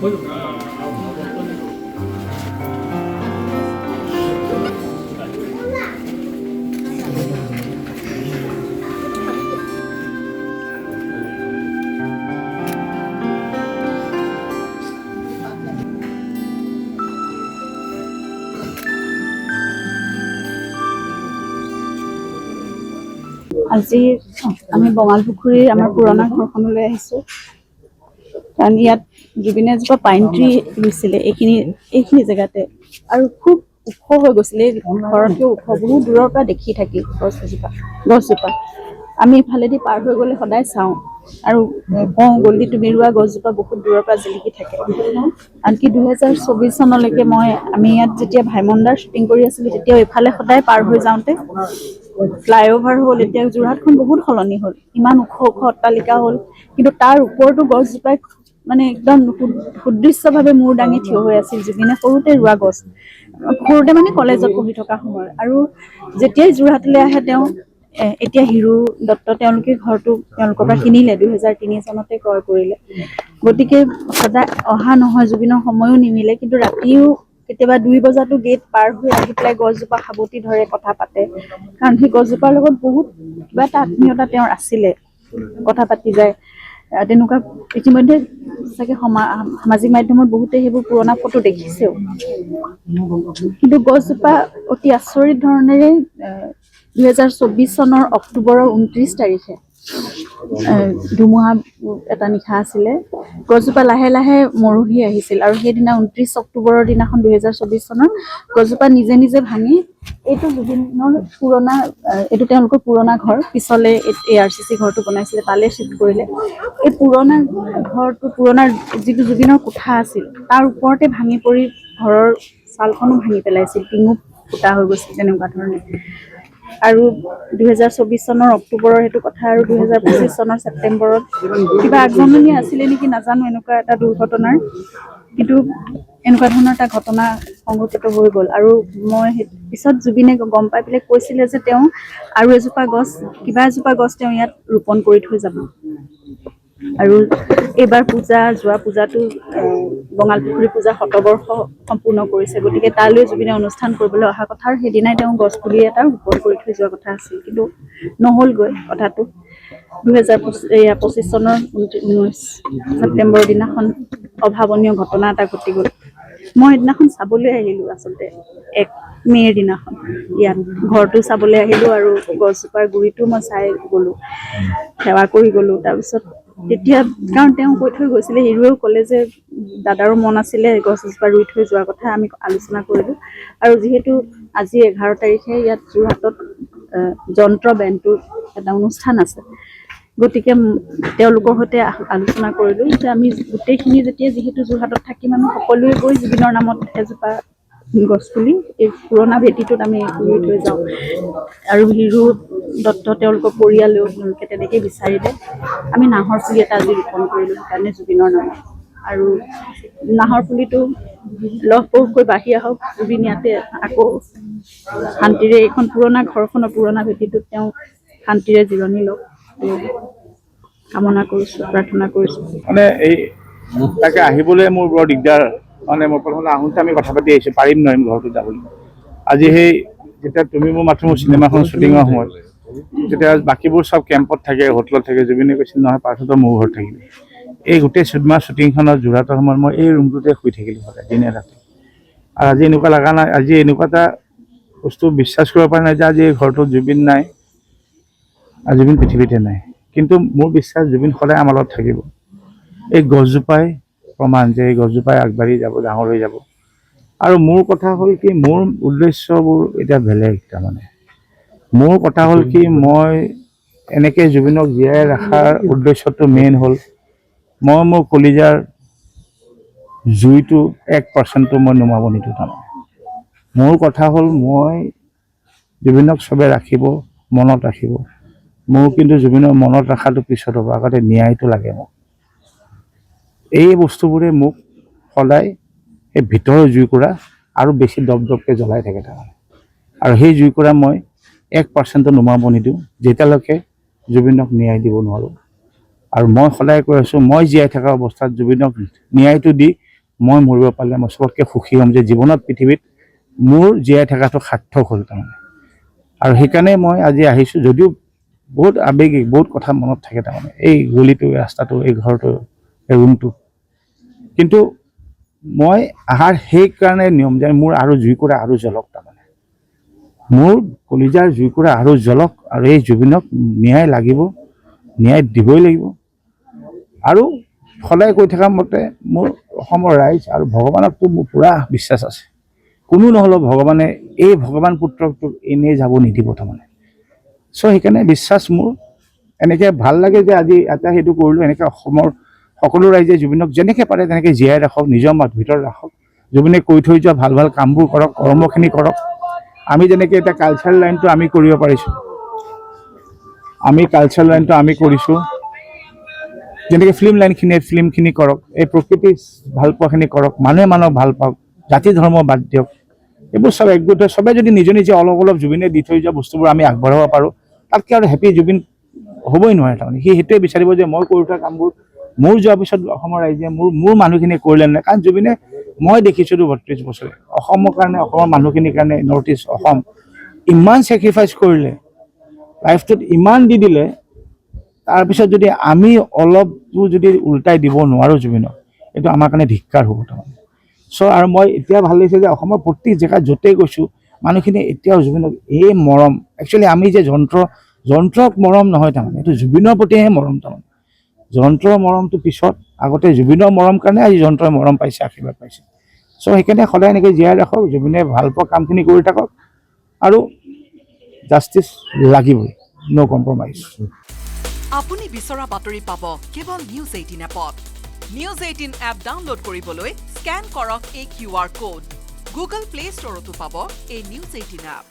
আজি আমি বঙালপুখুৰীৰ আমাৰ পুৰণা ঘৰখনলৈ আহিছোঁ কাৰণ ইয়াত জুবিনে এজোপা পাইন ট্ৰী ৰুইছিলে এইখিনি জেগাতে আৰু খুব ওখ হৈ গৈছিলে ঘৰতকৈ ওখ বহুত দূৰৰ পৰা দেখি থাকি গছজোপা আমি ইফালেদি পাৰ হৈ গ'লে সদায় চাওঁ আৰু কওঁ গলি তুমি ৰোৱা গছজোপা বহুত দূৰৰ পৰা জিলিকি থাকে আনকি 2024 চনলৈকে আমি ইয়াত যেতিয়া ভাইমন্দাৰ শ্বুটিং কৰি আছিলোঁ তেতিয়াও ইফালে সদায় পাৰ হৈ যাওঁতে ফ্লাইঅভাৰ হ'ল এতিয়া যোৰহাটখন বহুত সলনি হ'ল ইমান ওখ ওখ অট্টালিকা হ'ল কিন্তু তাৰ ওপৰতো গছজোপাই মানে একদম সুদৃশ্যভাৱে মূৰ দাঙি থিয় হৈ আছিল জুবিনে সৰুতে ৰোৱা গছ সৰুতে মানে কলেজত পঢ়ি থকা সময়ত আৰু যেতিয়াই যোৰহাটলৈ আহে তেওঁ এতিয়া হিৰু দত্ত তেওঁলোকে ঘৰটো তেওঁলোকৰ পৰা কিনিলে 2003 চনতে ক্ৰয় কৰিলে গতিকে সদায় অহা নহয় জুবিনৰ সময়ো নিমিলে কিন্তু ৰাতিও কেতিয়াবা 2 বজাতো গেট পাৰ হৈ আহি পেলাই গছজোপা সাৱটি ধৰে কথা পাতে কাৰণ সেই গছজোপাৰ লগত বহুত কিবা এটা আত্মীয়তা তেওঁৰ আছিলে কথা পাতি যায় তেনেকুৱা ইতিমধ্যে চাগে সামাজিক মাধ্যমত বহুতে সেইবোৰ পুৰণা ফটো দেখিছেও কিন্তু গছজোপা অতি আচৰিত ধৰণেৰে 2024 চনৰ অক্টোবৰৰ 29 তাৰিখে ধুমুহা এটা নিশা আছিলে গছজোপা লাহে লাহে মৰহি আহিছিল আৰু সেইদিনা 29 অক্টোবৰৰ দিনাখন 2024 চনৰ গছজোপা নিজে নিজে ভাঙি এইটো জুবিনৰ পুৰণা এইটো তেওঁলোকৰ পুৰণা ঘৰ পিছলে ARCC ঘৰটো বনাইছিলে তালে শিফ্ট কৰিলে এই পুৰণা ঘৰটো পুৰণা যিটো জুবিনৰ কোঠা আছিল তাৰ ওপৰতে ভাঙি পৰি ঘৰৰ চালখনো ভাঙি পেলাইছিল টিঙো ফুটা হৈ গৈছিল তেনেকুৱা ধৰণে আৰু 2024 চনৰ অক্টোবৰৰ সেইটো কথা আৰু 2025 চনৰ ছেপ্টেম্বৰত কিবা আগজননী আছিলে নেকি নাজানো এনেকুৱা এটা দুৰ্ঘটনাৰ কিন্তু এনেকুৱা ধৰণৰ এটা ঘটনা সংঘটিত হৈ গ'ল আৰু মই পিছত জুবিনে গম পাই পেলাই কৈছিলে যে তেওঁ আৰু এজোপা গছ তেওঁ ইয়াত ৰোপণ কৰি থৈ যাব আৰু এইবাৰ যোৱা পূজাটো বঙালপুখুৰী পূজা শতবৰ্ষ সম্পূৰ্ণ কৰিছে গতিকে তালৈ জুবিনে অনুষ্ঠান কৰিবলৈ অহা কথা আৰু সেইদিনাই তেওঁ গছপুলি এটা ৰোপণ কৰি থৈ যোৱা কথা আছিল কিন্তু নহ'লগৈ কথাটো 2025 চনৰ 19 ছেপ্টেম্বৰৰ দিনাখন অভাৱনীয় ঘটনা এটা ঘটি গ'ল মই সেইদিনাখন চাবলৈ আহিলোঁ আচলতে 1 মে'ৰ দিনাখন ইয়াত ঘৰটো চাবলৈ আহিলোঁ আৰু গছজোপাৰ গুৰিটো মই চাই গ'লোঁ সেৱা কৰি গ'লোঁ তাৰপিছত তেতিয়া কাৰণ তেওঁ কৈ থৈ গৈছিলে হিৰুৱেও ক'লে যে দাদাৰো মন আছিলে গছজোপা ৰুই থৈ যোৱাৰ কথা আমি আলোচনা কৰিলোঁ আৰু যিহেতু আজি 11 তাৰিখে ইয়াত যোৰহাটত যন্ত্ৰ বেণ্ডটোৰ এটা অনুষ্ঠান আছে গতিকে তেওঁলোকৰ সৈতে আলোচনা কৰিলোঁ যে আমি গোটেইখিনি যিহেতু যোৰহাটত থাকিম আমি সকলোৱে গৈ জুবিনৰ নামত এজোপা গছপুলি এই পুৰণা ভেটিটোত আমি ৰুই থৈ যাওঁ আৰু হিৰু দত্ত তেওঁলোকৰ পৰিয়ালেও তেওঁলোকে তেনেকৈ বিচাৰিলে আমি নাহৰ পুলি এটা আজি ৰোপণ কৰিলোঁ সেইকাৰণে জুবিনৰ নামত আৰু নাহৰ পুলিটো লহপহকৈ বাঢ়ি আহক জুবিন ইয়াতে আকৌ শান্তিৰে এইখন পুৰণা ঘৰখনৰ পুৰণা ভেটিটোত তেওঁ শান্তিৰে জিৰণি লওক কামনা কৰিছোঁ প্ৰাৰ্থনা কৰিছোঁ মানে এই তাকে আহিবলৈ মোৰ বৰ দিগদাৰ মানে মই প্ৰথমতে আহোঁতে আমি কথা পাতি আহিছোঁ পাৰিম নোৱাৰিম ঘৰটো যাবলৈ আজি সেই যেতিয়া তুমি মোৰ মাথো মোৰ চিনেমাখন শ্বুটিঙৰ সময়ত যেতিয়া বাকীবোৰ চব কেম্পত থাকে হোটেলত থাকে জুবিনে কৈছিল নহয় পাৰ্থত মোৰ ঘৰত থাকিবি এই গোটেই চিনেমা শ্বুটিংখনত যোৰহাটৰ সময়ত মই এই ৰুমটোতে শুই থাকিলোঁ সদায় দিনে ৰাতি আৰু আজি এনেকুৱা লগা নাই আজি এনেকুৱা এটা বস্তু বিশ্বাস কৰিব পৰা নাই যে আজি এই ঘৰটোত জুবিন নাই আৰু জুবিন পৃথিৱীতে নাই কিন্তু মোৰ বিশ্বাস জুবিন সদায় আমাৰ লগত থাকিব এই গছজোপাই প্ৰমাণ যে এই গছজোপাই আগবাঢ়ি যাব ডাঙৰ হৈ যাব আৰু মোৰ কথা হ'ল কি মোৰ উদ্দেশ্যবোৰ এতিয়া বেলেগ তাৰমানে মোৰ কথা হ'ল কি মই এনেকৈ জুবিনক জীয়াই ৰখাৰ উদ্দেশ্যটো মেইন হ'ল মই মোৰ কলিজাৰ জুইটো 1% মই নুমাব নিদিওঁ তাৰমানে মোৰ কথা হ'ল মই জুবিনক চবে ৰাখিব মনত ৰাখিব মোৰ কিন্তু জুবিনৰ মনত ৰখাটো পিছত হ'ব আগতে ন্যায়টো লাগে মোক এই বস্তুবোৰে মোক সদায় এই ভিতৰৰ জুইকুৰা আৰু বেছি দপদপকৈ জ্বলাই থাকে তাৰমানে আৰু সেই জুইকুৰা মই 1% নুমাব নিদিওঁ যেতিয়ালৈকে জুবিনক ন্যায় দিব নোৱাৰোঁ আৰু মই সদায় কৈ আছোঁ মই জীয়াই থকা অৱস্থাত জুবিনক ন্যায়টো দি মই মৰিব পাৰিলে মই চবতকৈ সুখী হ'ম যে জীৱনত পৃথিৱীত মোৰ জীয়াই থকাটো সাৰ্থক হ'ল তাৰমানে। আৰু সেইকাৰণে মই আজি আহিছোঁ, যদিও বহুত আৱেগিক, বহুত কথা মনত থাকে তাৰমানে, এই গলিটো, ৰাস্তাটো, এই ঘৰটো, এই ৰুমটো। কিন্তু মই আহাৰ সেইকাৰণে নিয়ম যে মোৰ আৰু জুইকুৰা আৰু জ্বলক তাৰমানে, মোৰ কলিজাৰ জুইকুৰা আৰু জ্বলক, আৰু এই জুবিনক ন্যায় লাগিব, ন্যায় দিবই লাগিব। আৰু সদায় কৈ থকা মতে মোৰ অসমৰ ৰাইজ আৰু ভগৱানকতো মোৰ পূৰা বিশ্বাস আছে, কোনো নহ'লেও ভগৱানে এই ভগৱান পুত্ৰকটোক এনেই যাব নিদিব তাৰমানে। চ' সেইকাৰণে বিশ্বাস মোৰ এনেকৈ ভাল লাগে যে আজি এটা সেইটো কৰিলোঁ। এনেকৈ অসমৰ সকলো ৰাইজে জুবিনক যেনেকৈ পাৰে তেনেকৈ জীয়াই ৰাখক, নিজৰ ভিতৰত ৰাখক। জুবিনে কৈ থৈ যোৱা ভাল ভাল কামবোৰ কৰক, কৰ্মখিনি কৰক। আমি যেনেকৈ এতিয়া কালচাৰেল লাইনটো আমি কৰিব পাৰিছোঁ, আমি কালচাৰেল লাইনটো আমি কৰিছোঁ, যেনেকৈ ফিল্ম লাইনখিনিয়ে ফিল্মখিনি কৰক, এই প্ৰকৃতি ভাল পোৱাখিনি কৰক, মানুহে মানুহক ভাল পাওক, জাতি ধৰ্ম বাদ দিয়ক। এইবোৰ চব একগোট হৈ চবে যদি নিজে নিজে অলপ অলপ জুবিনে দি থৈ যোৱা বস্তুবোৰ আমি আগবঢ়াব পাৰোঁ, তাতকৈ আৰু হেপী জুবিন হ'বই নোৱাৰে তাৰমানে। সি সেইটোৱে বিচাৰিব যে মই কৰি থোৱা কামবোৰ মোৰ যোৱাৰ পিছত অসমৰ ৰাইজে মোৰ মানুহখিনিয়ে কৰিলে নাই। কাৰণ জুবিনে মই দেখিছোঁ 32 বছৰে অসমৰ কাৰণে, অসমৰ মানুহখিনিৰ কাৰণে, নৰ্থ ইষ্ট অসম ইমান ছেক্ৰিফাইচ কৰিলে, লাইফটোত ইমান দি দিলে, তাৰপিছত যদি আমি অলপো যদি উল্টাই দিব নোৱাৰোঁ জুবিনক, এইটো আমাৰ কাৰণে ধিক্কাৰ হ'ব তাৰমানে। চ' আৰু মই এতিয়া ভাল লাগিছে যে অসমৰ প্ৰতি জেগাত য'তেই গৈছোঁ মানুহখিনি এতিয়াও জুবিনক এই মৰম, একচুৱেলি আমি যে যন্ত্ৰক মৰম নহয় তাৰমানে, এইটো জুবিনৰ প্ৰতিহে মৰম তাৰমানে। যন্ত্ৰৰ মৰমটো পিছত, আগতে জুবিনৰ মৰম কাৰণে আজি যন্ত্ৰই মৰম পাইছে, আশীৰ্বাদ পাইছে। চ' সেইকাৰণে সদায় এনেকৈ জীয়াই ৰাখক, জুবিনে ভাল পোৱা কামখিনি কৰি থাকক, আৰু জাষ্টিচ লাগিবই, ন' কম্প্ৰমাইজ। আপুনি বিচৰা বাতৰি পাব কেৱল নিউজ 18 এপত। নিউজ 18 এপ ডাউনলোড কৰিবলৈ স্কেন কৰক এই QR কোড। গুগল প্লে ষ্টৰতো পাব এই নিউজ 18 এপ।